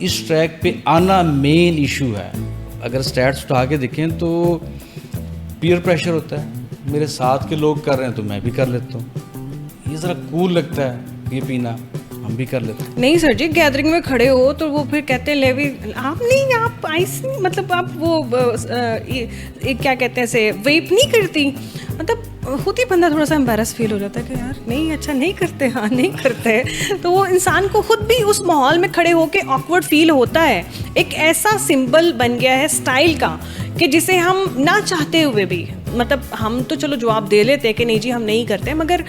اس track پہ آنا main issue ہے. اگر اسٹیٹس اٹھا کے دیکھیں تو پیئر پریشر ہوتا ہے, میرے ساتھ کے لوگ کر رہے ہیں تو میں بھی کر لیتا ہوں, یہ ذرا کول لگتا ہے یہ پینا, ہم بھی کر لیتے ہیں. نہیں سر جی, گیدرنگ میں کھڑے ہو تو وہ پھر کہتے ہیں لیوی آپ نہیں, آپ آئس نہیں, مطلب آپ وہ کیا کہتے ہیں سے ویپ نہیں کرتی, مطلب خود ہی بندہ تھوڑا سا امبیرس فیل ہو جاتا ہے کہ یار نہیں اچھا نہیں کرتے, ہاں نہیں کرتے. تو وہ انسان کو خود بھی اس ماحول میں کھڑے ہو کے آکورڈ فیل ہوتا ہے. ایک ایسا سمبل بن گیا ہے اسٹائل کا کہ جسے ہم نہ چاہتے ہوئے بھی, مطلب ہم تو چلو جواب دے لیتے کہ نہیں جی ہم نہیں کرتے, مگر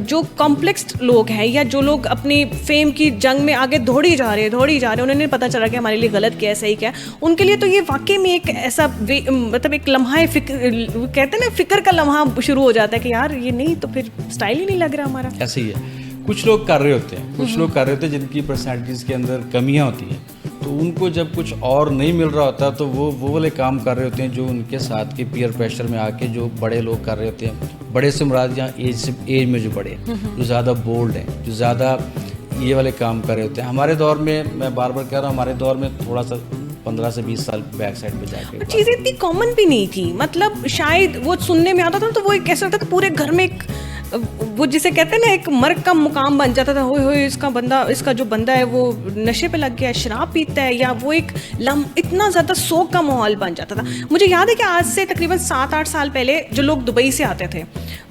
جو کمپلیکسڈ لوگ ہیں یا جو لوگ اپنی فیم کی جنگ میں آگے دوڑی جا رہے انہیں نہیں پتہ چلا کہ ہمارے لیے غلط کیا ہے صحیح کیا ہے, ان کے لیے تو یہ واقعی میں ایک ایسا مطلب ایک لمحہ فکر کہتے ہیں نا, فکر کا لمحہ شروع ہو جاتا ہے کہ یار یہ نہیں تو پھر اسٹائل ہی نہیں لگ رہا ہمارا. ایسے ہی ہے, کچھ لوگ کر رہے ہوتے ہیں, کچھ لوگ کر رہے ہوتے ہیں جن کی پرسنالٹیز کے اندر کمیاں ہوتی ہیں, تو ان کو جب کچھ اور نہیں مل رہا ہوتا تو وہ والے کام کر رہے ہوتے ہیں جو ان کے ساتھ کے پیئر پریشر میں آ کے جو بڑے لوگ کر رہے ہوتے ہیں. بڑے سے مراد یہاں ایج میں جو بڑے ہیں, جو زیادہ بولڈ ہیں, جو زیادہ یہ والے کام کر رہے ہوتے ہیں. ہمارے دور میں میں بار بار کہہ رہا ہوں, ہمارے دور میں تھوڑا سا 15 سے 20 سال بیک سائڈ پہ جا کے چیزیں اتنی کامن بھی نہیں تھی, مطلب شاید وہ سننے میں آتا تھا تو وہ ایک ایسا ہوتا کہ پورے گھر میں ایک وہ جسے کہتے ہیں نا ایک مرگ کا مقام بن جاتا تھا, ہوئے ہوئے اس کا جو بندہ ہے وہ نشے پہ لگ گیا ہے, شراب پیتا ہے, یا وہ ایک اتنا زیادہ سوگ کا ماحول بن جاتا تھا. مجھے یاد ہے کہ آج سے تقریباً 7-8 سال پہلے جو لوگ دبئی سے آتے تھے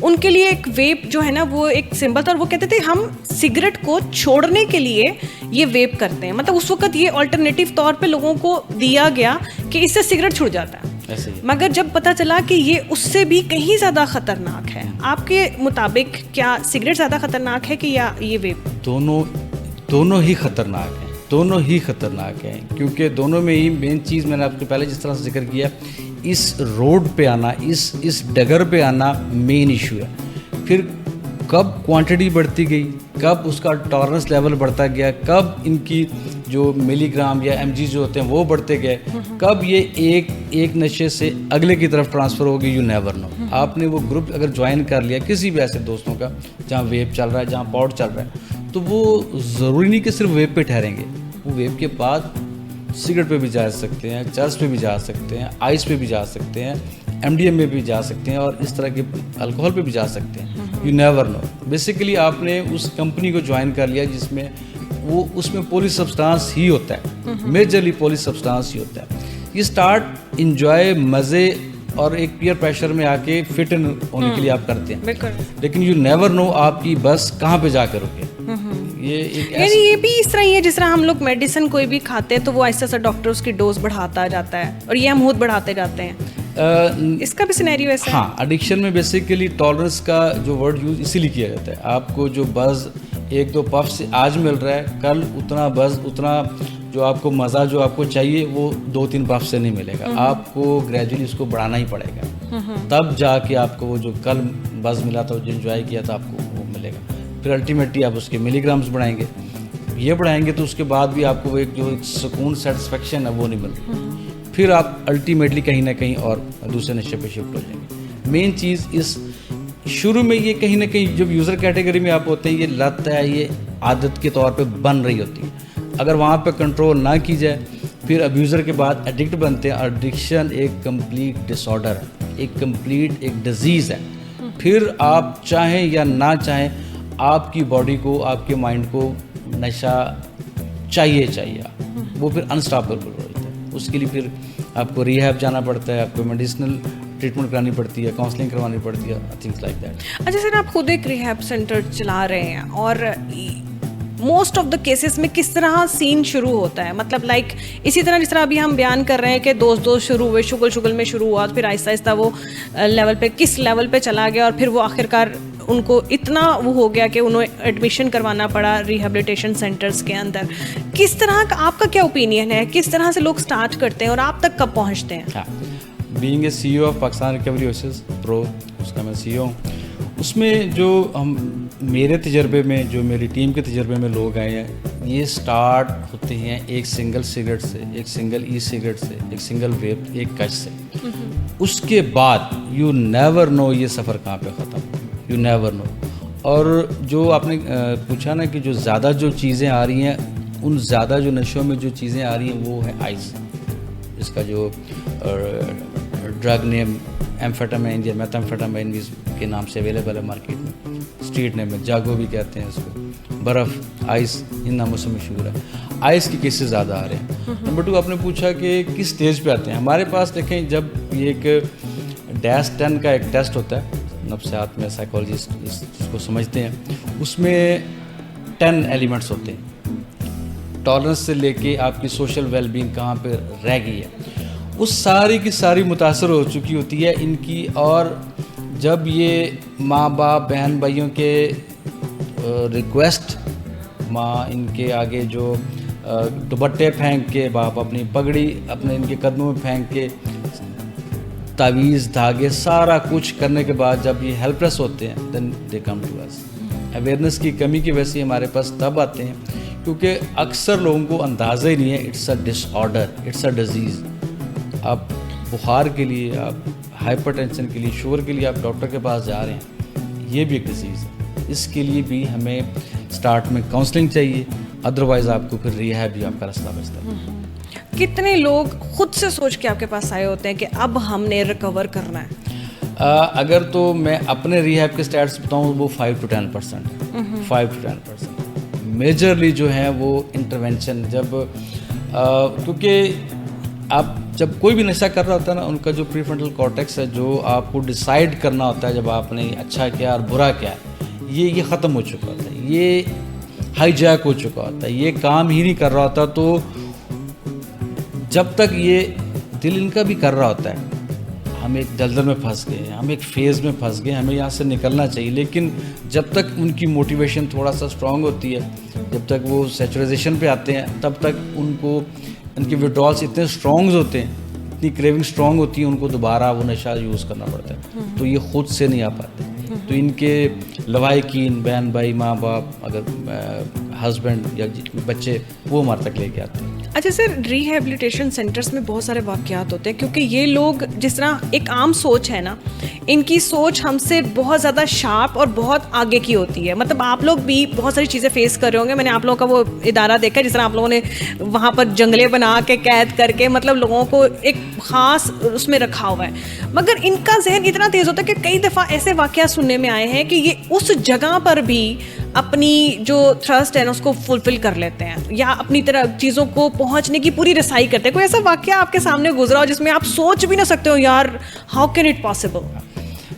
ان کے لیے ایک ویپ جو ہے نا وہ ایک سمبل تھا, اور وہ کہتے تھے ہم سگریٹ کو چھوڑنے کے لیے یہ ویپ کرتے ہیں. مطلب اس وقت یہ آلٹرنیٹیو طور پہ لوگوں کو دیا گیا کہ اس سے سگریٹ چھوٹ جاتا ہے, مگر جب پتہ چلا کہ یہ اس سے بھی کہیں زیادہ خطرناک ہے. آپ کے مطابق کیا سگریٹ زیادہ خطرناک ہے کہ یا یہ ویپ؟ دونوں ہی خطرناک ہیں, دونوں ہی خطرناک ہیں, کیونکہ دونوں میں ہی مین چیز میں نے آپ کو پہلے جس طرح سے ذکر کیا, اس روڈ پہ آنا, اس ڈگر پہ آنا مین ایشو ہے. پھر کب کوانٹٹی بڑھتی گئی, کب اس کا ٹالرنس لیول بڑھتا گیا, کب ان کی جو ملی گرام یا ایم جی جو ہوتے ہیں وہ بڑھتے گئے, کب یہ ایک نشے سے اگلے کی طرف ٹرانسفر ہوگی, یو نیور نو. آپ نے وہ گروپ اگر جوائن کر لیا کسی بھی ایسے دوستوں کا جہاں ویپ چل رہا ہے, جہاں پاؤڈ چل رہا ہے, تو وہ ضروری نہیں کہ صرف ویپ پہ ٹھہریں گے, وہ ویپ کے بعد سگریٹ پہ بھی جا سکتے ہیں, چرس پہ بھی جا سکتے ہیں, آئس پہ بھی جا سکتے ہیں, ایم ڈی ایم میں بھی جا سکتے ہیں, اور اس طرح کے الکوہل پہ بھی جا سکتے ہیں. You never know. بیسیکلی آپ نے اس کمپنی کو جوائن کر لیا جس میں اس میں پولی سبسٹانس ہی ہوتا ہے, میجرلی پولی سبسٹانس ہی ہوتا ہے. یہ اسٹارٹ انجوائے, مزے اور ایک پیئر پریشر میں آ کے فٹ ان ہونے کے لیے آپ کرتے ہیں, لیکن یو نیور نو آپ کی بس کہاں پہ جا کے رکے. یعنی یہ بھی اس طرح ہی ہے جس طرح ہم لوگ میڈیسن کوئی بھی کھاتے ہیں تو وہ ایسا ایسا ڈاکٹر اس کی ڈوز بڑھاتا جاتا ہے, اور یہ ہم خود بڑھاتے جاتے ہیں. اس کا بھی سینیریو ایسا ہے. ہاں, ایڈکشن میں بیسیکلی ٹالرنس کا جو ورڈ یوز اسی لیے کیا جاتا ہے. آپ کو جو بز 1-2 پف سے آج مل رہا ہے, کل اتنا بز, اتنا جو آپ کو مزہ جو آپ کو چاہیے وہ 2-3 پف سے نہیں ملے گا. آپ کو گریجولی اس کو بڑھانا ہی پڑے گا, تب جا کے آپ کو وہ جو کل بز ملا تھا, جو انجوائے کیا تھا, آپ کو وہ ملے گا. پھر الٹیمیٹلی آپ اس کے ملی گرامس بڑھائیں گے, یہ بڑھائیں گے تو اس کے بعد بھی آپ کو وہ ایک جو سکون سیٹسفیکشن ہے وہ نہیں ملتی. پھر آپ الٹیمیٹلی کہیں نہ کہیں اور دوسرے نشے پہ شفٹ ہو جائیں گے. مین چیز اس شروع میں یہ کہیں نہ کہیں جب یوزر کیٹیگری میں آپ ہوتے ہیں, یہ لت ہے, یہ عادت کے طور پہ بن رہی ہوتی ہے. اگر وہاں پہ کنٹرول نہ کی جائے پھر ابیوزر کے بعد ایڈکٹ بنتے ہیں. ایڈکشن ایک کمپلیٹ ڈس آرڈر ہے, ایک کمپلیٹ ایک ڈیزیز ہے. پھر آپ چاہیں یا نہ چاہیں آپ کی باڈی کو, آپ کے مائنڈ کو نشہ چاہیے, وہ پھر انسٹاپیبل ہو جاتا ہے. اس کے لیے پھر آپ کو ریہیب جانا پڑتا ہے, آپ کو میڈیسنل ٹریٹمنٹ کرانی پڑتی ہے, کاؤنسلنگ کروانی پڑتی ہے, تھنگس لائک دیٹ. اچھا سر, آپ خود ایک ریہیب سینٹر چلا رہے ہیں, اور موسٹ آف دا کیسز میں کس طرح سین شروع ہوتا ہے؟ مطلب لائک اسی طرح جس طرح ابھی ہم بیان کر رہے ہیں کہ دوست شروع ہوئے, شگل میں شروع ہوا, پھر آہستہ آہستہ وہ لیول پہ کس لیول پہ چلا گیا, اور پھر وہ آخرکار ان کو اتنا وہ ہو گیا کہ انہیں ایڈمیشن کروانا پڑا ریہیبلیٹیشن سینٹرز کے اندر. کس طرح کا آپ کا کیا اوپینین ہے, کس طرح سے لوگ سٹارٹ کرتے ہیں اور آپ تک کب پہنچتے ہیں؟ Bank A C O of Pakistan recovery oasis pro, اس کا میں سی او ہوں. اس میں جو میرے تجربے میں, جو میری ٹیم کے تجربے میں لوگ آئے ہیں, یہ سٹارٹ ہوتے ہیں ایک سنگل سگریٹ سے, ایک سنگل ای سگریٹ سے, ایک سنگل ویپ, ایک کچ سے. اس کے بعد یو نیور نو یہ سفر کہاں پہ ختم, یو نیور نو. اور جو آپ نے پوچھا نا کہ جو زیادہ جو چیزیں آ رہی ہیں ان زیادہ جو نشوں میں جو چیزیں آ رہی ہیں وہ ہے آئس. اس کا جو ڈرگ نیم ایمفیٹامائن یا میتھامفیٹامائن بھی کے نام سے اویلیبل ہے مارکیٹ میں, اسٹریٹ نیم میں جاگو بھی کہتے ہیں اس کو. برف, آئس, ان ناموں سے مشہور ہے. آئس کے کیسز زیادہ آ رہے ہیں. نمبر 2, آپ نے پوچھا کہ کس اسٹیج پہ آتے ہیں. ہمارے پاس دیکھیں جب یہ ایک DASS-10 کا ایک ٹیسٹ ہوتا ہے, نفسیات میں سائیکالوجسٹ اس کو سمجھتے ہیں, اس میں 10 ایلیمنٹس ہوتے ہیں. ٹالرنس سے لے کے آپ کی سوشل ویل بینگ کہاں پہ رہ گئی ہے, اس ساری کی ساری متاثر ہو چکی ہوتی ہے ان کی. اور جب یہ ماں باپ بہن بھائیوں کے ریکویسٹ, ماں ان کے آگے جو دوپٹے پھینک کے, باپ اپنی پگڑی اپنے ان کے قدموں میں پھینک کے, تعویذ دھاگے سارا کچھ کرنے کے بعد جب یہ ہیلپ لیس ہوتے ہیں, دین دے کم ٹو اس. اویئرنیس کی کمی کی وجہ سے ہمارے پاس تب آتے ہیں کیونکہ اکثر لوگوں کو اندازہ ہی نہیں ہے it's a disorder, it's a disease. آپ بخار کے لیے, آپ ہائپر ٹینشن کے لیے, شوگر کے لیے آپ ڈاکٹر کے پاس جا رہے ہیں, یہ بھی ایک ڈیزیز ہے. اس کے لیے بھی ہمیں اسٹارٹ میں کاؤنسلنگ چاہیے, ادروائز آپ کو پھر ریہیب بھی آپ کا راستہ بچتا ہے. کتنے لوگ خود سے سوچ کے آپ کے پاس آئے ہوتے ہیں کہ اب ہم نے ریکور کرنا ہے؟ اگر تو میں اپنے ریہیب کے اسٹیٹس بتاؤں وہ 5 to 10%. 5 to 10%. میجرلی جو ہیں وہ انٹرونشن, جب کیونکہ آپ جب کوئی بھی نشہ کر رہا ہوتا ہے نا, ان کا جو پری فرنٹل کارٹیکس ہے جو آپ کو ڈیسائیڈ کرنا ہوتا ہے جب آپ نے اچھا کیا اور برا کیا, یہ ختم ہو چکا ہوتا ہے, یہ ہائی جیک ہو چکا ہوتا ہے, یہ کام ہی نہیں کر رہا ہوتا. تو جب تک یہ دل ان کا بھی کر رہا ہوتا ہے, ہم ایک دلدل میں پھنس گئے, ہم ایک فیز میں پھنس گئے, ہمیں یہاں سے نکلنا چاہیے. لیکن جب تک ان کی موٹیویشن تھوڑا سا اسٹرانگ ہوتی ہے, جب تک وہ سیچورائزیشن پہ آتے ہیں, تب تک ان کو ان کے وڈرالس اتنے اسٹرانگز ہوتے ہیں, اتنی کریونگ اسٹرانگ ہوتی ہے, ان کو دوبارہ وہ نشہ یوز کرنا پڑتا ہے. تو یہ خود سے نہیں آ پاتے. تو ان کے لواحقین, بہن بھائی, ماں باپ, اگر ہسبینڈ یا بچے, وہ ہمارے تک لے کے آتے ہیں. اچھا سر, ریہیبلیٹیشن سینٹرز میں بہت سارے واقعات ہوتے ہیں کیونکہ یہ لوگ جس طرح ایک عام سوچ ہے نا, ان کی سوچ ہم سے بہت زیادہ شارپ اور بہت آگے کی ہوتی ہے. مطلب آپ لوگ بھی بہت ساری چیزیں فیس کر رہے ہوں گے. میں نے آپ لوگوں کا وہ ادارہ دیکھا جس طرح آپ لوگوں نے وہاں پر جنگلے بنا کے قید کر کے مطلب لوگوں کو ایک خاص اس میں رکھا ہوا ہے. مگر ان کا ذہن اتنا تیز ہوتا ہے کہ کئی دفعہ ایسے واقعات سننے میں آئے ہیں کہ یہ اس جگہ پر بھی اپنی جو تھرسٹ ہے نا اس کو فلفل کر لیتے ہیں یا اپنی طرح چیزوں کو پہنچنے کی پوری رسائی کرتے ہیں. کوئی ایسا واقعہ آپ کے سامنے گزرا ہو جس میں آپ سوچ بھی نہ سکتے ہو یار ہاؤ کین اٹ پاسبل؟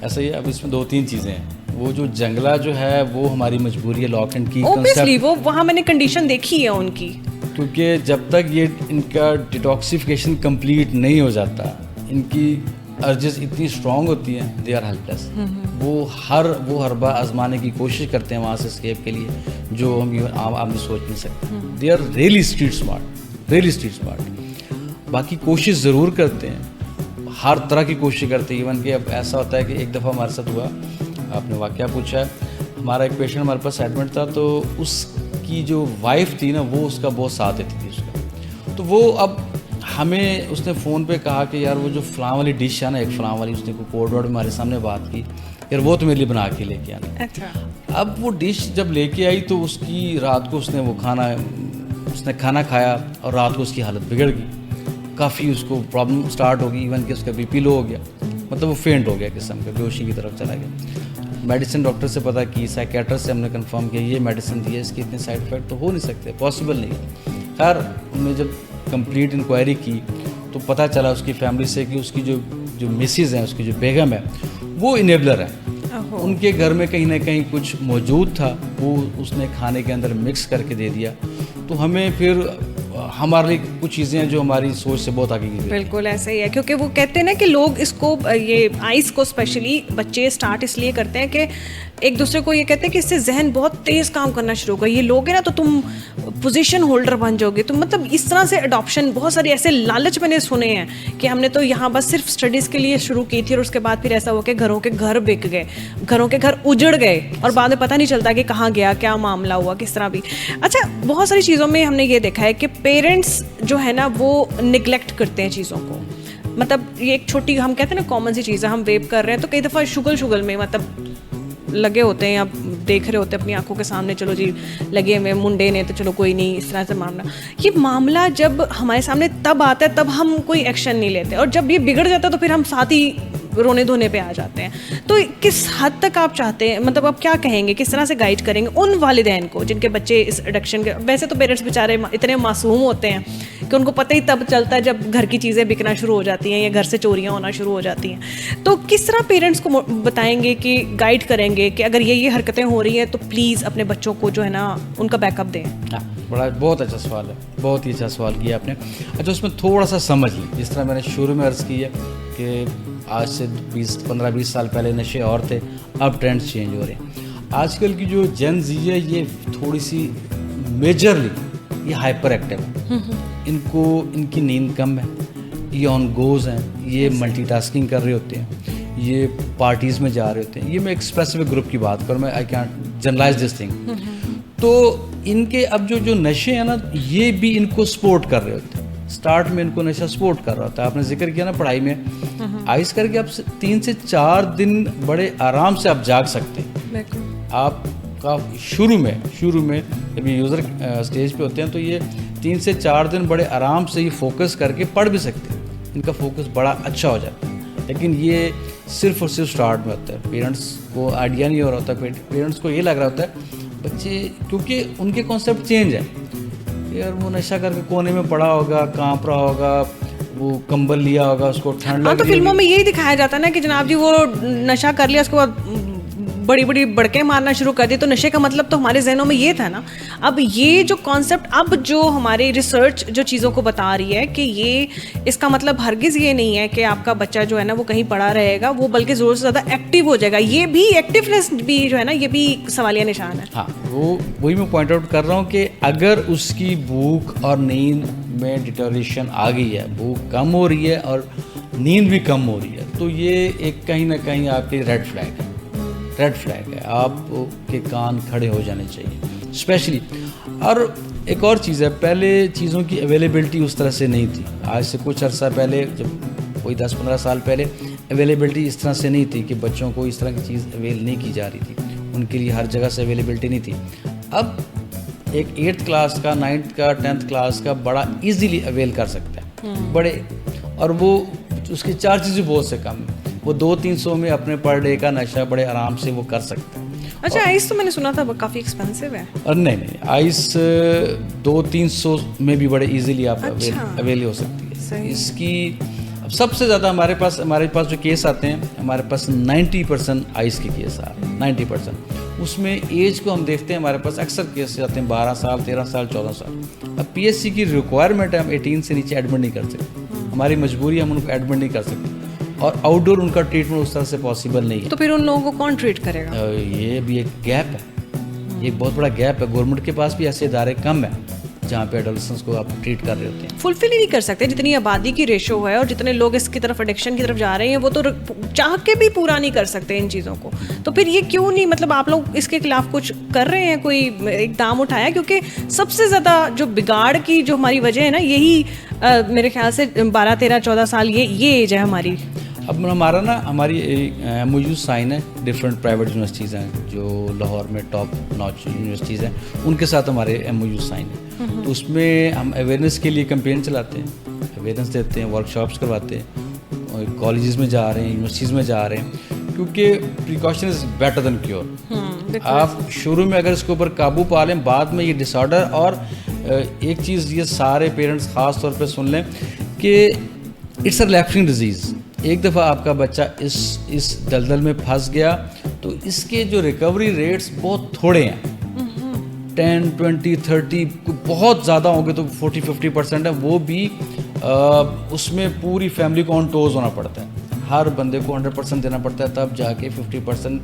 ایسا ہی. اب اس میں 2-3 چیزیں ہیں. وہ جو جنگلہ جو ہے وہ ہماری مجبوری ہے, لاک اینڈ کی اوبیسلی وہ وہاں میں نے کنڈیشن دیکھی ہے ان کی, کیونکہ جب تک یہ ان کا ڈیٹاکسیفیکیشن کمپلیٹ نہیں ہو جاتا, ان کی ارجز اتنی اسٹرانگ ہوتی ہیں, دے آر ہیلپ لیس. وہ حربہ آزمانے کی کوشش کرتے ہیں وہاں سے اسکیپ کے لیے جو ہم آپ نے سوچ نہیں سکتے. They are really street smart, really street smart. باقی کوشش ضرور کرتے ہیں, ہر طرح کی کوشش کرتے ہیں. ایون کہ اب ایسا ہوتا ہے کہ ایک دفعہ ہمارے ساتھ ہوا, آپ نے واقعہ پوچھا ہے, ہمارا ایک پیشنٹ ہمارے پاس ایڈمٹ تھا, تو اس کی جو وائف تھی نا وہ اس کا بہت ساتھ دیتی تھی اس کا. تو وہ اب ہمیں اس نے فون پہ کہا کہ یار وہ جو فلاں والی ڈش ہے نا, ایک فلاں والی, اس نے کوئی کوڈ ورڈ ہمارے سامنے بات کی, یار وہ تو میرے لیے بنا کے لے کے آنا. اب وہ ڈش جب لے کے آئی تو اس کی رات کو اس نے کھانا کھایا اور رات کو اس کی حالت بگڑ گئی, کافی اس کو پرابلم اسٹارٹ ہو گئی. ایون کہ اس کا BP لو ہو گیا, مطلب وہ فینٹ ہو گیا قسم کا, بیہوشی کی طرف چلا گیا. میڈیسن ڈاکٹر سے پتہ کی, سائیکیٹرسٹ سے ہم نے کنفرم کیا یہ میڈیسن دی ہے, اس کے اتنے سائڈ افیکٹ تو ہو نہیں سکتے, پاسبل نہیں. خیر ہم نے جب کمپلیٹ انکوائری کی تو پتہ چلا اس کی فیملی سے کہ اس کی جو مسز ہیں, اس کی جو بیگم ہے, وہ انیبلر ہے. ان کے گھر میں کہیں نہ کہیں کچھ موجود تھا, وہ اس نے کھانے کے اندر مکس کر کے دے دیا. تو ہمیں پھر ہمارے لیے کچھ چیزیں ہیں جو ہماری سوچ سے بہت آگے کی. بالکل ایسا ہی ہے, کیونکہ وہ کہتے ہیں نا کہ لوگ اس کو, یہ آئس کو اسپیشلی بچے اسٹارٹ اس لیے کرتے ہیں کہ ایک دوسرے کو یہ کہتے ہیں کہ اس سے ذہن بہت تیز کام کرنا شروع ہوگا, یہ لوگ ہیں نا تو تم پوزیشن ہولڈر بن جاؤ گے. تو مطلب اس طرح سے اڈاپشن, بہت سارے ایسے لالچ میں نے سنے ہیں کہ ہم نے تو یہاں بس صرف اسٹڈیز کے لیے شروع کی تھی اور اس کے بعد پھر ایسا ہو کہ گھروں کے گھر بک گئے, گھروں کے گھر اجڑ گئے اور بعد میں پتہ نہیں چلتا کہ کہاں گیا, کیا معاملہ ہوا, کس طرح بھی. اچھا بہت ساری چیزوں میں ہم نے یہ دیکھا ہے کہ پیرنٹس جو ہے نا وہ نگلیکٹ کرتے ہیں چیزوں کو. مطلب یہ ایک چھوٹی, ہم کہتے ہیں نا کامن سی چیز ہے, ہم ویپ کر رہے ہیں تو کئی دفعہ شگل میں مطلب لگے ہوتے ہیں یا دیکھ رہے ہوتے ہیں اپنی آنکھوں کے سامنے, چلو جی لگے ہوئے منڈے نے تو چلو کوئی نہیں, اس طرح سے معاملہ. یہ معاملہ جب ہمارے سامنے تب آتا ہے تب ہم کوئی ایکشن نہیں لیتے, اور جب یہ بگڑ جاتا ہے تو پھر ہم ساتھ ہی رونے دھونے پہ آ جاتے ہیں. تو کس حد تک آپ چاہتے ہیں, مطلب آپ کیا کہیں گے, کس طرح سے گائیڈ کریں گے ان والدین کو جن کے بچے اس ایڈکشن کے, ویسے تو پیرنٹس بیچارے اتنے معصوم ہوتے ہیں کہ ان کو پتہ ہی تب چلتا ہے جب گھر کی چیزیں بکنا شروع ہو جاتی ہیں یا گھر سے چوریاں ہونا شروع ہو جاتی ہیں. تو کس طرح پیرنٹس کو بتائیں گے کہ گائیڈ کریں گے کہ اگر یہ حرکتیں ہو رہی ہیں تو پلیز اپنے بچوں کو جو ہے نا ان کا بیک اپ دیں؟ بہت اچھا سوال ہے, بہت ہی اچھا سوال کیا آپ نے. اچھا اس میں تھوڑا سا سمجھ لیں, جس طرح میں نے شروع میں عرض کی ہے کہ آج سے 15-20 سال پہلے نشے اور تھے, اب ٹرینڈز چینج ہو رہے ہیں. آج کل کی جو جن زی ہے یہ تھوڑی سی میجرلی یہ ہائپر ایکٹیو ہے, ان کی نیند کم ہے, یہ آن گوز ہیں, یہ ملٹی ٹاسکنگ کر رہے ہوتے ہیں, یہ پارٹیز میں جا رہے ہوتے ہیں. یہ میں ایک اسپیسیفک گروپ کی بات کروں, میں I can't generalize this thing. تو ان کے اب جو نشے ہیں نا یہ بھی ان کو سپورٹ کر رہے ہوتے ہیں. اسٹارٹ میں ان کو نشہ سپورٹ کر رہا ہوتا ہے. آپ نے ذکر کیا نا پڑھائی میں, آئس کر کے آپ 3 سے 4 دن بڑے آرام سے آپ جاگ سکتے ہیں. آپ کا شروع میں جب یہ یوزر اسٹیج پہ ہوتے ہیں تو یہ 3 سے 4 دن بڑے آرام سے یہ فوکس کر کے پڑھ بھی سکتے ہیں, ان کا فوکس بڑا اچھا ہو جاتا ہے. لیکن یہ صرف اور صرف اسٹارٹ میں ہوتا ہے. پیرنٹس کو آئیڈیا نہیں ہو رہا ہوتا, پیرنٹس کو یہ لگ رہا ہوتا ہے بچے, کیونکہ ان کے کانسیپٹ چینج ہے. یار وہ نشہ کر کے کونے میں پڑا ہوگا, کانپ رہا ہوگا, وہ کمبل لیا ہوگا, اس کو ٹھنڈ لگ رہی. تو فلموں میں یہی دکھایا جاتا ہے نا کہ جناب جی وہ نشہ کر لیا, اس کے بعد بڑی بڑی بڑکیں مارنا شروع کر دی. تو نشے کا مطلب تو ہمارے ذہنوں میں یہ تھا نا. اب یہ جو کانسیپٹ, اب جو ہماری ریسرچ جو چیزوں کو بتا رہی ہے کہ یہ اس کا مطلب ہرگز یہ نہیں ہے کہ آپ کا بچہ جو ہے نا وہ کہیں پڑا رہے گا, وہ بلکہ زور سے زیادہ ایکٹیو ہو جائے گا. یہ بھی ایکٹیونیس بھی جو ہے نا یہ بھی سوالیہ نشان ہے. ہاں وہی میں پوائنٹ آؤٹ کر رہا ہوں کہ اگر اس کی بھوک اور نیند میں ڈیٹوریشن آ گئی ہے, بھوک کم ہو رہی ہے اور نیند بھی کم ہو رہی ہے, تو یہ ایک کہیں نہ کہیں آپ کی ریڈ فلیگ ہے. آپ کے کان کھڑے ہو جانے چاہیے اسپیشلی. اور ایک اور چیز ہے, پہلے چیزوں کی اویلیبلٹی اس طرح سے نہیں تھی. آج سے کچھ عرصہ پہلے, جب کوئی 10-15 سال پہلے, اویلیبلٹی اس طرح سے نہیں تھی کہ بچوں کو اس طرح کی چیز اویل نہیں کی جا رہی تھی. ان کے لیے ہر جگہ سے اویلیبلٹی نہیں تھی. اب ایک 8th کلاس کا, 9th کا, 10th کلاس کا بڑا ایزیلی اویل کر سکتا ہے بڑے, اور وہ اس کی 4 چیزیں بہت سے کم ہیں. وہ 200-300 میں اپنے پر ڈے کا نشہ بڑے آرام سے وہ کر سکتا ہے. اچھا آئس تو میں نے سنا تھا کافی ایکسپینسو ہے. اور نہیں آئس 200-300 میں بھی بڑے ایزیلی آپ اویل ہو سکتی ہے. اس کی سب سے زیادہ ہمارے پاس جو کیس آتے ہیں, ہمارے پاس 90% آئس کے کیس آ رہے ہیں. 90%. اس میں ایج کو ہم دیکھتے ہیں, ہمارے پاس اکثر کیس آتے ہیں 12 سال, 13 سال, 14 سال. اب پی ایس سی کی ریکوائرمنٹ ہے, ہم 18 سے نیچے ایڈمٹ نہیں کر سکتے. ہماری مجبوری ہے, ہم ان کو ایڈمٹ نہیں کر سکتے, اور آؤٹ ڈور ان کا ٹریٹمنٹ اس طرح سے پاسبل نہیں ہے. تو پھر ان لوگوں کو کون ٹریٹ کرے گا؟ یہ بھی ایک گیپ ہے, یہ بہت بڑا گیپ ہے. گورنمنٹ کے پاس بھی ایسے ادارے کم ہیں جہاں پہ ایڈولسنس کو آپ ٹریٹ کر رہے ہوتے ہیں. فلفل ہی نہیں کر سکتے جتنی آبادی کی ریشو ہے, اور جتنے لوگ اس کی طرف ایڈکشن کی طرف جا رہے ہیں وہ تو چاہ کے بھی پورا نہیں کر سکتے ان چیزوں کو. تو پھر یہ کیوں نہیں, مطلب آپ لوگ اس کے خلاف کچھ کر رہے ہیں, کوئی اقدام اٹھایا؟ کیونکہ سب سے زیادہ جو بگاڑ کی جو ہماری وجہ ہے نا, یہی میرے خیال سے 12, 13, 14 سال یہ ایج ہے ہماری. اب ہماری ایم او یو سائن ہے ڈفرینٹ پرائیویٹ یونیورسٹیز ہیں جو لاہور میں ٹاپ ناچ یونیورسٹیز ہیں, ان کے ساتھ ہمارے ایم او یو سائن ہے. تو اس میں ہم اویئرنیس کے لیے کمپین چلاتے ہیں, اویئرنیس دیتے ہیں, ورک شاپس کرواتے ہیں, کالجز میں جا رہے ہیں, یونیورسٹیز میں جا رہے ہیں, کیونکہ precaution is better than cure. آپ شروع میں اگر اس کے اوپر قابو پا لیں, بعد میں یہ ڈس آرڈر. اور ایک چیز یہ سارے پیرنٹس خاص طور پہ سن لیں کہ اٹس اے لیفٹنگ ڈیزیز. ایک دفعہ آپ کا بچہ اس دلدل میں پھنس گیا تو اس کے جو ریکوری ریٹس بہت تھوڑے ہیں, 10, 20, 30, بہت زیادہ ہوں گے تو 40-50% ہے. وہ بھی اس میں پوری فیملی کو آن ٹوز ہونا پڑتا ہے, ہر بندے کو 100% دینا پڑتا ہے, تب جا کے 50%.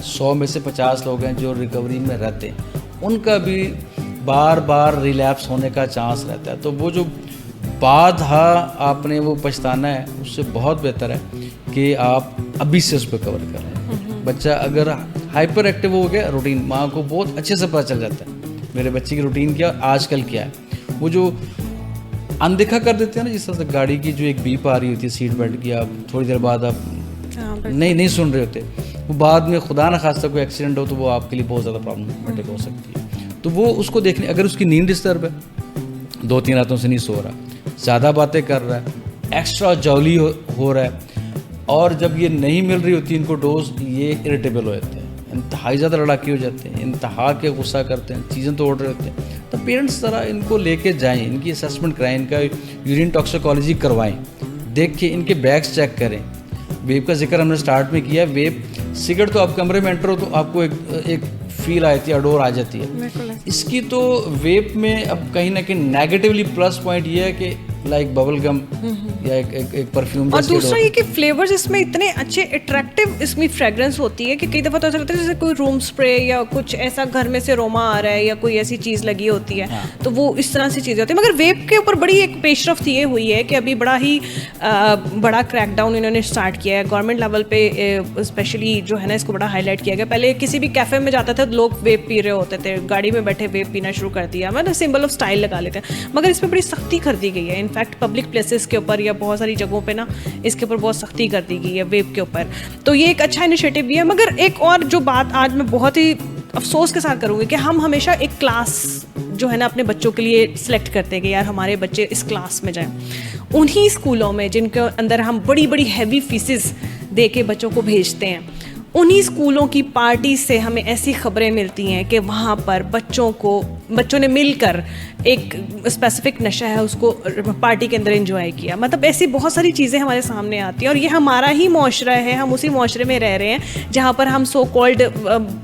100 میں سے 50 لوگ ہیں جو ریکوری میں رہتے ہیں, ان کا بھی بار بار ریلیپس ہونے کا چانس رہتا ہے. تو وہ جو بعد آپ نے وہ پچھتانا ہے, اس سے بہت بہتر ہے کہ آپ ابھی سے اس پہ کور کریں. بچہ اگر ہائپر ایکٹیو ہو گیا, روٹین ماں کو بہت اچھے سے پتہ چل جاتا ہے میرے بچے کی روٹین کیا, آج کل کیا ہے. وہ جو اندیکھا کر دیتے ہیں نا, جس طرح سے گاڑی کی جو ایک بیپ آ رہی ہوتی ہے سیٹ بیلٹ کی, آپ تھوڑی دیر بعد آپ نہیں سن رہے ہوتے, وہ بعد میں خدا نہ خواستہ کوئی ایکسیڈنٹ ہو تو وہ آپ کے لیے بہت زیادہ پرابلمٹک ہو سکتی ہے. تو وہ اس کو دیکھنے, اگر اس کی نیند ڈسٹرب ہے, 2-3 راتوں سے نہیں سو رہا, زیادہ باتیں کر رہا ہے, ایکسٹرا جولی ہو رہا ہے, اور جب یہ نہیں مل رہی ہوتی ان کو ڈوز, یہ اریٹیبل ہو جاتے ہیں, انتہائی زیادہ لڑاکی ہو جاتے ہیں, انتہا کے غصہ کرتے ہیں, چیزیں توڑ رہے ہوتے ہیں. تو پیرنٹس ذرا ان کو لے کے جائیں, ان کی اسیسمنٹ کرائیں, ان کا یورین ٹاکسیکالوجی کروائیں, دیکھ کے ان کے بیگس چیک کریں. ویپ کا ذکر ہم نے سٹارٹ میں کیا. ویپ سگریٹ تو آپ کمرے میں انٹر ہو تو آپ کو ایک فیل آتی ہے, اڈور آ جاتی ہے. اس کی تو ویپ میں اب کہیں نہ کہیں نیگیٹیولی پلس پوائنٹ یہ ہے کہ لائک ببل گم یا ایک پرفیوم. اور دوسرا یہ کہ فلیورز اس میں اتنے اچھے اٹریکٹیو اس میں فریگرنس ہوتی ہے کہ کئی دفعہ تو ایسا لگتا ہے جیسے کوئی روم اسپرے یا کچھ ایسا گھر میں سے روما آ رہا ہے یا کوئی ایسی چیز لگی ہوتی ہے, تو وہ اس طرح سے چیزیں ہوتی ہیں. مگر ویپ کے اوپر بڑی ایک پیش رفت یہ ہوئی ہے کہ ابھی بڑا کریک ڈاؤن انہوں نے اسٹارٹ کیا ہے گورنمنٹ لیول پہ, اسپیشلی جو ہے نا اس کو بڑا ہائی لائٹ کیا گیا. پہلے کسی بھی کیفے میں جاتا تھا لوگ ویپ پی رہے ہوتے تھے, گاڑی میں بیٹھے ویپ پینا شروع کر دیا, مطلب سمبل آف اسٹائل لگا لیتے ہیں. مگر اس میں بڑی سختی کر دی گئی ہے. انفیکٹ پبلک پلیسز کے اوپر یا بہت ساری جگہوں پہ نا اس کے اوپر بہت سختی کر دی گئی ہے ویپ کے اوپر. تو یہ ایک اچھا انیشیٹو بھی ہے. مگر ایک اور جو بات آج میں بہت ہی افسوس کے ساتھ کروں گی کہ ہم ہمیشہ ایک کلاس جو ہے نا اپنے بچوں کے لیے سلیکٹ کرتے ہیں کہ یار ہمارے بچے اس کلاس میں جائیں. انہی اسکولوں میں جن کے اندر ہم بڑی بڑی ہیوی فیسز دے کے بچوں کو بھیجتے ہیں, انہی اسکولوں کی پارٹی سے ہمیں ایسی خبریں ملتی ہیں کہ وہاں پر بچوں نے مل کر ایک اسپیسیفک نشہ ہے اس کو پارٹی کے اندر انجوائے کیا. مطلب ایسی بہت ساری چیزیں ہمارے سامنے آتی ہیں, اور یہ ہمارا ہی معاشرہ ہے, ہم اسی معاشرے میں رہ رہے ہیں جہاں پر ہم سو کالڈ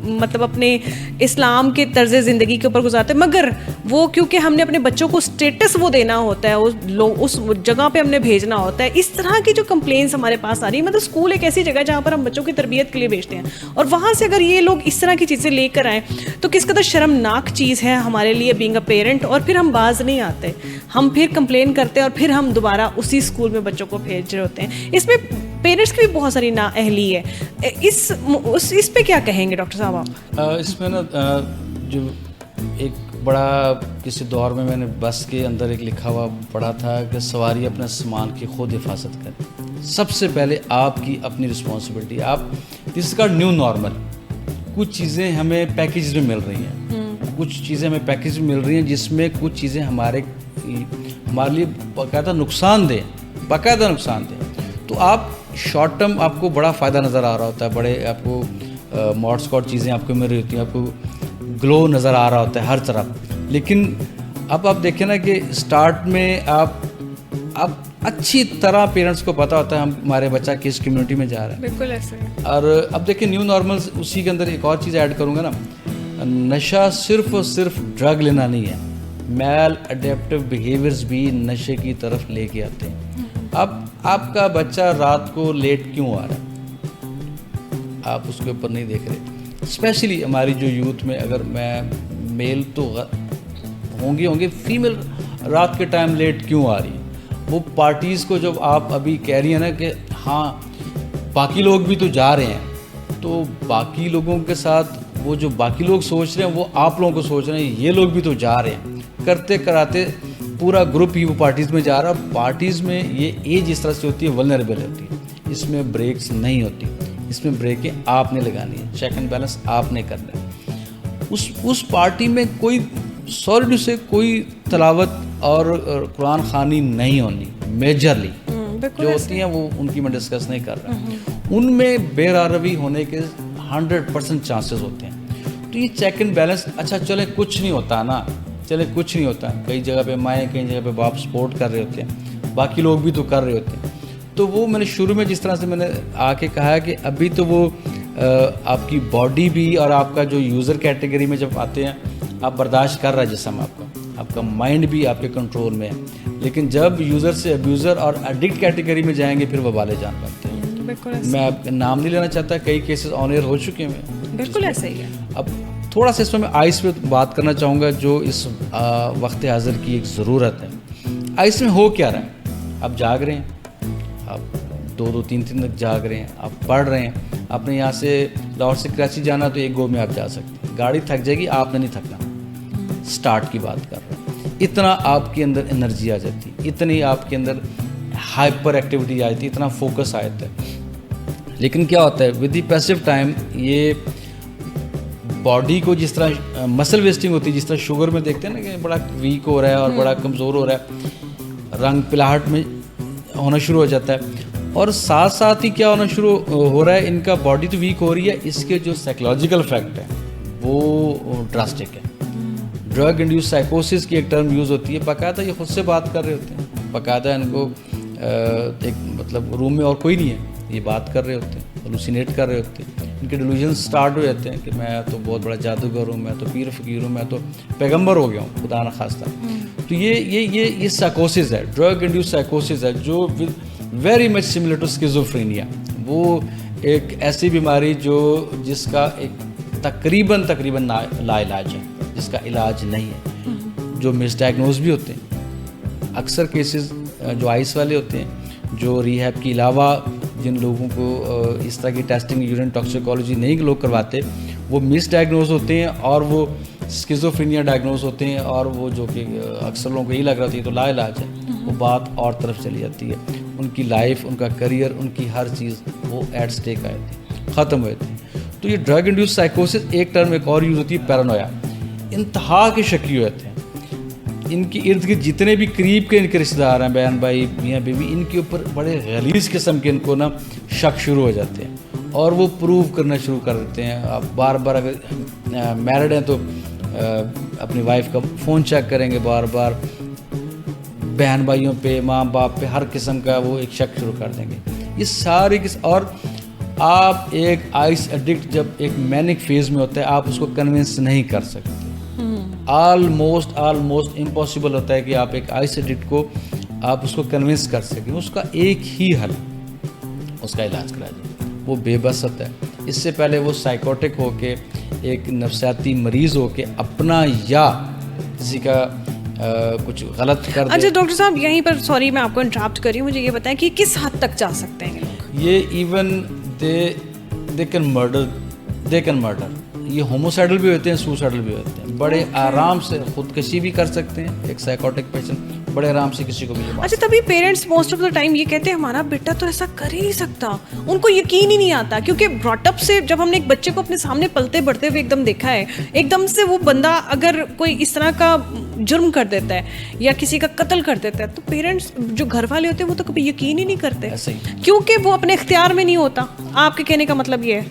مطلب اپنے اسلام کے طرز زندگی کے اوپر گزارتے ہیں. مگر وہ کیونکہ ہم نے اپنے بچوں کو اسٹیٹس وہ دینا ہوتا ہے, اس جگہ پہ ہم نے بھیجنا ہوتا ہے. اس طرح کی جو کمپلینس ہمارے پاس آ رہی ہے, مطلب اسکول ایک ایسی جگہ ہے جہاں پر ہم بچوں کی تربیت کے لیے بھیجتے ہیں, اور وہاں سے اگر یہ لوگ اس طرح کی چیزیں لے کر آئیں تو کس قدر شرمناک چیز ہے ہمارے لیے بینگ اے پیرنٹ. اور پھر ہم باز نہیں آتے, ہم پھر کمپلین کرتے ہیں اور پھر ہم دوبارہ اسی اسکول میں بچوں کو بھیج رہے ہوتے ہیں. اس میں پیرنٹس کی بھی بہت ساری نااہلی ہے. اس پہ کیا کہیں گے ڈاکٹر صاحب آپ؟ اس میں نا جو ایک بڑا کسی دور میں نے بس کے اندر ایک لکھا ہوا پڑھا تھا کہ سواری اپنے سامان کی خود حفاظت کریں. سب سے پہلے آپ کی اپنی رسپانسبلٹی. آپ دس کا نیو نارمل. کچھ چیزیں ہمیں پیکیج میں مل رہی ہیں, کچھ چیزیں ہمیں پیکیج میں مل رہی ہیں جس میں کچھ چیزیں ہمارے لیے باقاعدہ نقصان دیں. تو آپ شارٹ ٹرم آپ کو بڑا فائدہ نظر آ رہا ہوتا ہے, بڑے آپ کو ماڈ اسکاٹ چیزیں آپ کو مل رہی ہوتی ہیں, آپ کو گلو نظر آ رہا ہوتا ہے ہر طرف. لیکن اب آپ دیکھیں نا کہ اسٹارٹ میں آپ اچھی طرح پیرنٹس کو پتہ ہوتا ہے ہمارے بچہ کس کمیونٹی میں جا رہا ہے. بالکل ایسے. اور اب دیکھیں نیو نارمل, اسی کے اندر ایک اور چیز ایڈ کروں گا نا, نشہ صرف اور صرف ڈرگ لینا نہیں ہے, میل اڈیپٹیو بیہیویئرز بھی نشے کی طرف لے کے آتے ہیں. اب آپ کا بچہ رات کو لیٹ کیوں آ رہا ہے, آپ اس کے اوپر نہیں دیکھ رہے. اسپیشلی ہماری جو یوتھ میں, اگر میں میل تو ہوں گے, فیمیل رات کے ٹائم لیٹ کیوں آ رہی ہے. وہ پارٹیز کو جب آپ ابھی کہہ رہی ہیں نا کہ ہاں باقی لوگ بھی تو جا رہے ہیں, تو باقی لوگوں کے ساتھ وہ جو باقی لوگ سوچ رہے ہیں وہ آپ لوگوں کو سوچ رہے ہیں, یہ لوگ بھی تو جا رہے ہیں. کرتے کراتے پورا گروپ ہی وہ پارٹیز میں جا رہا ہے. پارٹیز میں یہ ایج اس طرح سے ہوتی ہے, ولنریبل ہوتی ہے, اس میں بریکس نہیں ہوتی. اس میں بریکیں آپ نے لگانی ہے, چیک اینڈ بیلنس آپ نے کرنا ہے. اس پارٹی میں کوئی سوری سے کوئی تلاوت اور قرآن خوانی نہیں ہونی. میجرلی جو ہوتی ہیں وہ ان کی میں ڈسکس نہیں کر رہا. ان میں بے راروی ہونے کے 100% چانسز ہوتے ہیں. تو یہ چیک اینڈ بیلنس, اچھا چلے کچھ نہیں ہوتا نا, کچھ نہیں ہوتا. کئی جگہ پہ مائیں, کئی جگہ پہ باپ سپورٹ کر رہے ہوتے ہیں, باقی لوگ بھی تو کر رہے ہوتے ہیں. تو وہ میں نے شروع میں جس طرح سے میں نے آ کے کہا ہے کہ ابھی تو وہ آپ کی باڈی بھی اور آپ کا جو یوزر کیٹیگری میں جب آتے ہیں آپ برداشت کر رہا ہے جسم آپ کا مائنڈ بھی آپ کے کنٹرول میں ہے. لیکن جب یوزر سے ابیوزر اور ایڈکٹ کیٹیگری میں جائیں گے پھر وہ والے جان بنتے ہیں. میں آپ کا نام نہیں لینا چاہتا, کئی کیسز آن ایئر ہو چکے ہیں. بالکل ایسا ہی ہے. اب تھوڑا سا اس میں آئس پہ بات کرنا چاہوں گا جو اس وقت حاضر کی ایک ضرورت ہے. آئس میں ہو کیا رہا ہے, آپ جاگ رہے ہیں, آپ 2-3 دن تک جاگ رہے ہیں, آپ پڑھ رہے ہیں. آپ نے یہاں سے لاہور سے کراچی جانا تو ایک گو میں آپ جا سکتے ہیں. گاڑی تھک جائے گی, آپ نے نہیں تھکنا. سٹارٹ کی بات کر رہے ہیں, اتنا آپ کے اندر انرجی آ جاتی, اتنی آپ کے اندر ہائپر ایکٹیویٹی آ جاتی, اتنا فوکس آ جاتا ہے. لیکن کیا ہوتا ہے ود دی پیسو ٹائم یہ باڈی کو جس طرح مسل ویسٹنگ ہوتی ہے, جس طرح شوگر میں دیکھتے ہیں نا کہ بڑا ویک ہو رہا ہے اور بڑا کمزور ہو رہا ہے, رنگ پلاہٹ میں ہونا شروع ہو جاتا ہے, اور ساتھ ساتھ ہی کیا ہونا شروع ہو رہا ہے, ان کا باڈی تو ویک ہو رہی ہے, اس کے جو سائیکلوجیکل افیکٹ ہے وہ ڈراسٹک ہے. ڈرگ انڈیوس سائیکوسس کی ایک ٹرم یوز ہوتی ہے, باقاعدہ یہ خود سے بات کر رہے ہوتے ہیں, باقاعدہ ان کو ایک مطلب روم میں اور کوئی نہیں ہے, یہ بات کر رہے ہوتے ہیں, ہلوسینیٹ کر رہے ہوتے ہیں, ان کے ڈیلوژن سٹارٹ ہو جاتے ہیں کہ میں تو بہت بڑا جادوگر ہوں, میں تو پیر فقیر ہوں, میں تو پیغمبر ہو گیا ہوں خدا نخواستہ. تو یہ سائیکوسس ہے, ڈرگ انڈیوس سائیکوسس ہے, جو very much similar to schizophrenia. وہ ایک ایسی بیماری جس کا ایک تقریباً لا علاج ہے, جس کا علاج نہیں ہے, جو مس ڈائگنوز بھی ہوتے ہیں. اکثر کیسز جو آئس والے ہوتے ہیں, جو ریہیب کے علاوہ جن لوگوں کو اس طرح کی ٹیسٹنگ یورین ٹاکسیکولوجی نہیں لوگ کرواتے, وہ مس ڈائگنوز ہوتے ہیں اور وہ اسکیزوفرینیا ڈائگنوز ہوتے ہیں, اور وہ جو کہ اکثر لوگوں کو یہی لگ رہا ہے تو لا علاج ہے, وہ بات اور طرف چلی جاتی ہے. ان کی لائف, ان کا کریئر, ان کی ہر چیز وہ ایٹ سٹیک آئے تھے, ختم ہوئے تھے. تو یہ ڈرگ انڈیوس سائیکوسس ایک ٹرم ایک اور یوز ہوتی ہے پیرانویا. انتہا کے شکی ہوتے ہیں, ان کی ارد گرد جتنے بھی قریب کے ان کے رشتہ دار ہیں, بہن بھائی میاں بیوی, ان کے اوپر بڑے غلیظ قسم کے ان کو نا شک شروع ہو جاتے ہیں, اور وہ پروو کرنا شروع کر دیتے ہیں. اب بار بار اگر میرڈ ہیں تو اپنی وائف کا فون چیک کریں گے بار بار, بہن بھائیوں پہ, ماں باپ پہ, ہر قسم کا وہ ایک شک شروع کر دیں گے. یہ سارے اور آپ ایک آئس ایڈکٹ جب ایک مینک فیز میں ہوتا ہے, آپ اس کو کنونس نہیں کر سکتے. آلموسٹ امپاسبل ہوتا ہے کہ آپ ایک آئس ایڈکٹ کو آپ اس کو کنونس کر سکیں. اس کا ایک ہی حل, اس کا علاج کرا جائے. وہ بے بس ہوتا ہے. اس سے پہلے وہ سائیکوٹک ہو کے, ایک نفسیاتی مریض ہو کے اپنا یا کسی کا کچھ غلط کر دے. اچھا ڈاکٹر صاحب, یہیں پر سوری میں آپ کو انٹرپٹ کر رہی ہوں, مجھے یہ بتائیں کہ کس حد تک جا سکتے ہیں لوگ؟ یہ ایون دے کین مرڈر. یہ ہوموسائڈل بھی ہوتے ہیں, سوسائڈل بھی ہوتے ہیں. بڑے آرام سے خودکشی بھی کر سکتے ہیں. ایک سائیکوٹک پیشنٹ بڑے آرام سے کسی کو بھی. اچھا, تبھی parents most of the time یہ کہتے ہیں ہمارا بیٹا تو ایسا کر ہی نہیں سکتا. ان کو یقین ہی نہیں آتا, کیونکہ براٹ اپ سے جب ہم نے ایک بچے کو اپنے سامنے پلتے بڑھتے ہوئے ایک دم دیکھا ہے, ایک دم سے وہ بندہ اگر کوئی اس طرح کا جرم کر دیتا ہے یا کسی کا قتل کر دیتا ہے, تو پیرنٹس جو گھر والے ہوتے ہیں وہ تو کبھی یقین ہی نہیں کرتے, کیونکہ وہ اپنے اختیار میں نہیں ہوتا. آپ کے کہنے کا مطلب یہ ہے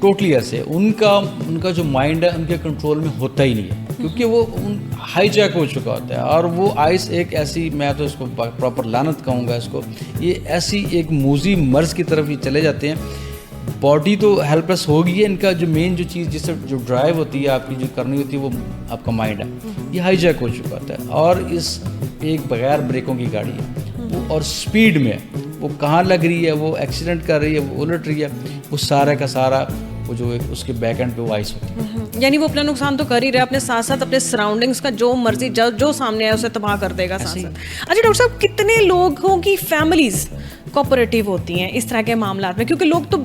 ٹوٹلی ایسے ان کا جو مائنڈ ہے ان کے کنٹرول میں ہوتا ہی نہیں ہے, کیونکہ وہ ہائی جیک ہو چکا ہوتا ہے. اور وہ آئس ایک ایسی, میں تو اس کو پراپر لعنت کہوں گا اس کو, یہ ایسی ایک موذی مرض کی طرف یہ چلے جاتے ہیں. باڈی تو ہیلپ لیس ہوگی ہے, ان کا جو مین جو چیز جس سے جو ڈرائیو ہوتی ہے آپ کی جو کرنی ہوتی ہے وہ آپ کا مائنڈ ہے, یہ ہائی جیک ہو چکا ہوتا ہے. اور اس ایک بغیر بریکوں کی گاڑی ہے وہ, اور سپیڈ میں وہ کہاں لگ رہی ہے, وہ ایکسیڈنٹ کر رہی ہے, وہ الٹ رہی ہے, وہ سارا کا سارا وہ جو اس کے بیک اینڈ پہ وہ آئس ہوتی ہے. یعنی وہ اپنا نقصان تو کر ہی رہا ہے, اپنے ساتھ ساتھ اپنے سراؤنڈنگس کا جو مرضی جو سامنے ہے اسے تباہ کر دے گا ساتھ ساتھ. اچھا ڈاکٹر صاحب, کتنے لوگوں کی فیملیز کوآپریٹیو ہوتی ہیں اس طرح کے معاملات میں, کیونکہ لوگ تو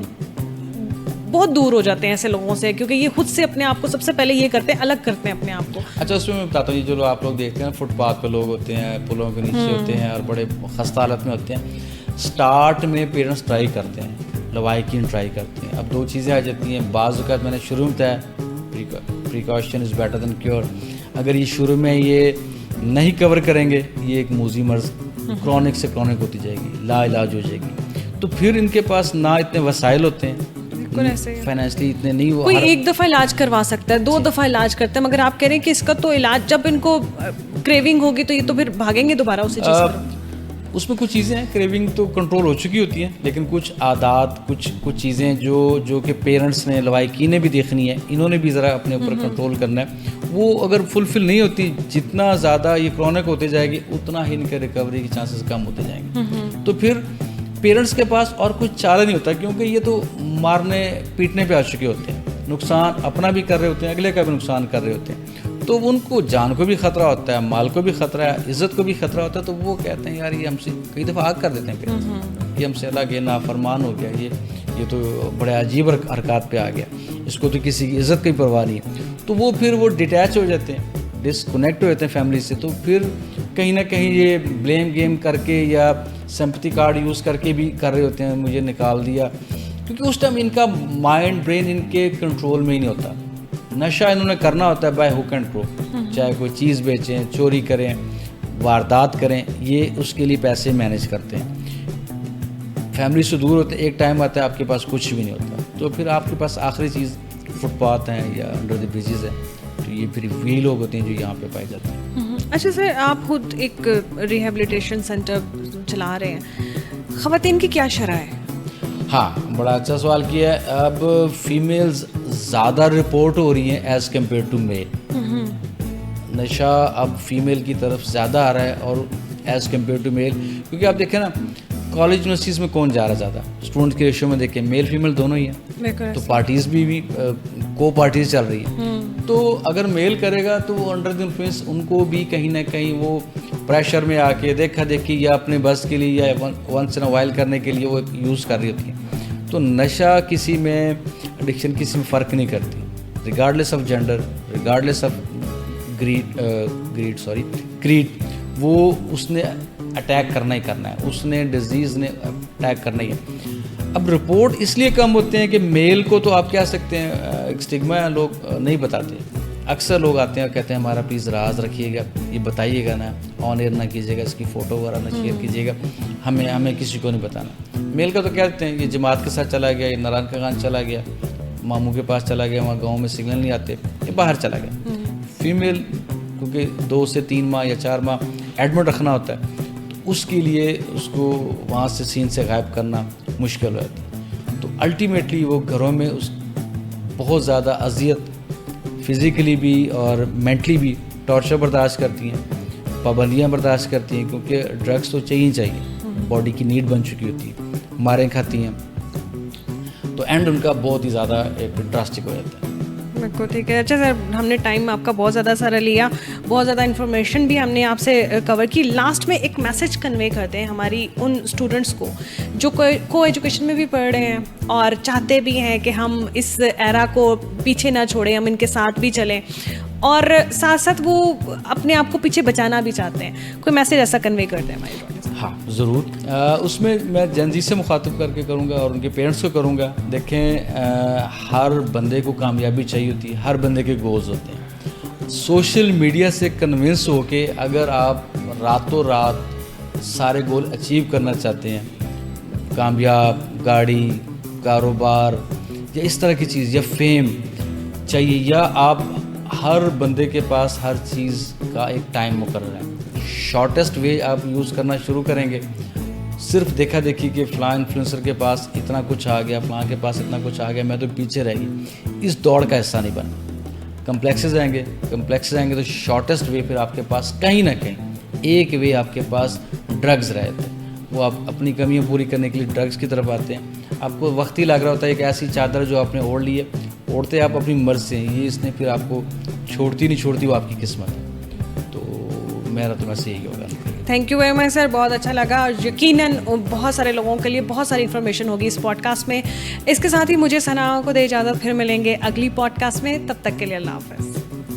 بہت دور ہو جاتے ہیں ایسے لوگوں سے, کیونکہ یہ خود سے اپنے آپ کو سب سے پہلے یہ کرتے ہیں, الگ کرتے ہیں اپنے آپ کو. اچھا, اس میں بتاتا ہوں, یہ جو آپ لوگ دیکھتے ہیں فٹ پاتھ پہ لوگ ہوتے ہیں, پلوں کے نیچے ہوتے ہیں اور بڑے خستہ حالت میں ہوتے ہیں. اسٹارٹ میں پیرنٹس ٹرائی کرتے ہیں, لوائکین ٹرائی کرتے ہیں. اب دو چیزیں آ جاتی ہیں. بعض اوقات میں نے شروع میں بتایا precaution is better than cure. اگر یہ شروع میں یہ نہیں کور کریں گے, یہ ایک موذی مرض کرونک سے کرونک ہوتی جائے گی, لا علاج ہو جائے گی. تو پھر ان کے پاس نہ اتنے وسائل ہوتے ہیں, فائنینشلی اتنے نہیں. وہ کوئی ایک دفعہ علاج کروا سکتا ہے, 2 دفعہ علاج کرتے ہیں, مگر آپ کہہ رہے ہیں کہ اس کا تو علاج جب ان کو کریونگ ہوگی تو یہ تو پھر بھاگیں گے دوبارہ اسی چیز پر. اس میں کچھ چیزیں ہیں, کریونگ تو کنٹرول ہو چکی ہوتی ہیں, لیکن کچھ عادات, کچھ چیزیں جو کہ پیرنٹس نے, لوائکی نے بھی دیکھنی ہے, انہوں نے بھی ذرا اپنے اوپر کنٹرول کرنا ہے. وہ اگر فلفل نہیں ہوتی, جتنا زیادہ یہ کرونک ہوتے جائے گی اتنا ہی ان کے ریکوری کے چانسز کم ہوتے جائیں گے. تو پھر پیرنٹس کے پاس اور کچھ چارہ نہیں ہوتا, کیونکہ یہ تو مارنے پیٹنے پہ آ چکے ہوتے ہیں. نقصان اپنا بھی کر رہے ہوتے ہیں, اگلے کا بھی نقصان کر رہے ہوتے ہیں. تو ان کو جان کو بھی خطرہ ہوتا ہے, مال کو بھی خطرہ ہے, عزت کو بھی خطرہ ہوتا ہے. تو وہ کہتے ہیں یار یہ ہم سے کئی دفعہ آگ کر دیتے ہیں, یہ ہم سے الگ ہے, نافرمان ہو گیا, یہ تو بڑے عجیب حرکات پہ آ گیا, اس کو تو کسی کی عزت کی پرواہ نہیں ہے. تو وہ پھر وہ ڈیٹیچ ہو جاتے ہیں, ڈسکنیکٹ ہو جاتے ہیں فیملی سے. تو پھر کہیں نہ کہیں یہ بلیم گیم کر کے یا سمپتھی کارڈ یوز کر کے بھی کر رہے ہوتے ہیں, مجھے نکال دیا, کیونکہ اس ٹائم ان کا مائنڈ برین ان کے کنٹرول میں ہی نہیں ہوتا. نشہ انہوں نے کرنا ہوتا ہے بائی ہک اینڈ کرو, چاہے کوئی چیز بیچیں, چوری کریں, واردات کریں, یہ اس کے لیے پیسے مینیج کرتے ہیں. فیملی سے دور ہوتے, ایک ٹائم آتا ہے آپ کے پاس کچھ بھی نہیں ہوتا, تو پھر آپ کے پاس آخری چیز فٹ پاتھ ہیں یا انڈر دی بریجز ہیں, تو یہ پھر وہی لوگ ہوتے ہیں جو یہاں پہ پائے جاتے ہیں. اچھا سر, آپ خود ایک ریہیبلیٹیشن سینٹر چلا رہے ہیں, خواتین کی کیا شرح ہے؟ ہاں, بڑا اچھا سوال کیا ہے. اب فیمیلز زیادہ رپورٹ ہو رہی ہیں ایز کمپیئر ٹو میل. نشہ اب فیمیل کی طرف زیادہ آ رہا ہے اور ایز کمپیئر ٹو میل, کیونکہ آپ دیکھیں نا کالج یونیورسٹیز میں کون جا رہا زیادہ, اسٹوڈنٹ کے ریشو میں دیکھیں میل فیمیل دونوں ہی ہیں, تو پارٹیز بھی کو پارٹیز چل رہی ہیں. تو اگر میل کرے گا تو وہ انڈر دی انفلوئنس ان کو بھی کہیں نہ کہیں وہ پریشر میں آ کے دیکھا دیکھی یا اپنے بس کے لیے یا ونس ان وائل کرنے کے لیے وہ یوز کر رہی ہوتی ہیں. تو نشہ کسی میں ایڈکشن کسی میں فرق نہیں کرتی, regardless of gender, regardless of creed, وہ اس نے اٹیک کرنا ہی کرنا ہے, اس نے ڈیزیز نے اٹیک کرنا ہی ہے. اب رپورٹ اس لیے کم ہوتے ہیں کہ میل کو تو آپ کہہ سکتے ہیں ایک اسٹگما ہے, لوگ نہیں بتاتے. اکثر لوگ آتے ہیں اور کہتے ہیں ہمارا پلیز راز رکھیے گا, یہ بتائیے گا نا, آن ایئر نہ کیجیے گا, اس کی فوٹو وغیرہ نہ شیئر کیجیے گا, ہمیں کسی کو نہیں بتانا. میل کا تو کہتے ہیں یہ جماعت کے ساتھ چلا گیا, یہ ناران کا خان چلا گیا, ماموں کے پاس چلا گیا, وہاں گاؤں میں سگنل نہیں آتے, یہ باہر چلا گیا. فیمیل کیونکہ 2 سے 3 ماہ یا 4 ماہ ایڈمٹ رکھنا ہوتا ہے, اس کے لیے اس کو وہاں سے سین سے غائب کرنا مشکل ہو جاتا ہے. تو الٹیمیٹلی وہ گھروں میں اس بہت زیادہ اذیت فزیکلی بھی اور مینٹلی بھی ٹارچر برداشت کرتی ہیں, پابندیاں برداشت کرتی ہیں, کیونکہ ڈرگس تو چاہیے, باڈی کی نیڈ بن چکی ہوتی ہے, ماریں کھاتی ہیں, تو اینڈ ان کا بہت ہی زیادہ ایک ڈراسٹک ہو جاتا ہے. بالکل ٹھیک ہے. اچھا سر, ہم نے ٹائم آپ کا بہت زیادہ سارا لیا, بہت زیادہ انفارمیشن بھی ہم نے آپ سے کور کی. لاسٹ میں ایک میسج کنوے کرتے ہیں ہماری ان اسٹوڈنٹس کو جو کو ایجوکیشن میں بھی پڑھ رہے ہیں اور چاہتے بھی ہیں کہ ہم اس ایرا کو پیچھے نہ چھوڑیں, ہم ان کے ساتھ بھی چلیں, اور ساتھ ساتھ وہ اپنے آپ کو پیچھے بچانا بھی چاہتے ہیں. کوئی میسج ایسا کنوے کرتے ہیں ہماری آڈینس؟ ہاں ضرور. اس میں جن زی سے مخاطب کر کے کروں گا اور ان کے پیرنٹس کو کروں گا. دیکھیں, ہر بندے کو کامیابی چاہیے ہوتی ہے, ہر بندے کے گولز ہوتے ہیں. سوشل میڈیا سے کنونس ہو کے اگر آپ راتوں رات سارے گول اچیو کرنا چاہتے ہیں, کامیاب گاڑی, کاروبار یا اس طرح کی چیز یا فیم چاہیے, یا آپ ہر بندے کے پاس ہر چیز کا ایک ٹائم مقرر ہے, شارٹیسٹ وے آپ یوز کرنا شروع کریں گے. صرف دیکھا دیکھی کہ فلاں انفلوئنسر کے پاس اتنا کچھ آ گیا, فلاں کے پاس اتنا کچھ آ گیا, میں تو پیچھے رہ گئی, اس دوڑ کا حصہ نہیں بننا. کمپلیکسز آئیں گے تو شارٹیسٹ وے پھر آپ کے پاس کہیں نہ کہیں ایک وے آپ کے پاس ڈرگز رہتے ہیں. وہ آپ اپنی کمیاں پوری کرنے کے لیے ڈرگز کی طرف آتے ہیں. آپ کو وقت ہی لگ رہا ہوتا ہے, ایک ایسی چادر جو آپ نے اوڑھ لی ہے, اوڑھتے آپ اپنی مرض سے, یہ اس نے پھر آپ کو چھوڑتی نہیں چھوڑتی, وہ آپ کی قسمت ہے. تو میرا تو بس یہی ہوگا. تھینک یو ویری مچ سر, بہت اچھا لگا, اور یقیناً بہت سارے لوگوں کے لیے بہت ساری انفارمیشن ہوگی اس پوڈ کاسٹ میں. اس کے ساتھ ہی مجھے ثنا کو دے اجازت, پھر ملیں گے اگلی پوڈ کاسٹ میں. تب تک کے لیے اللہ حافظ.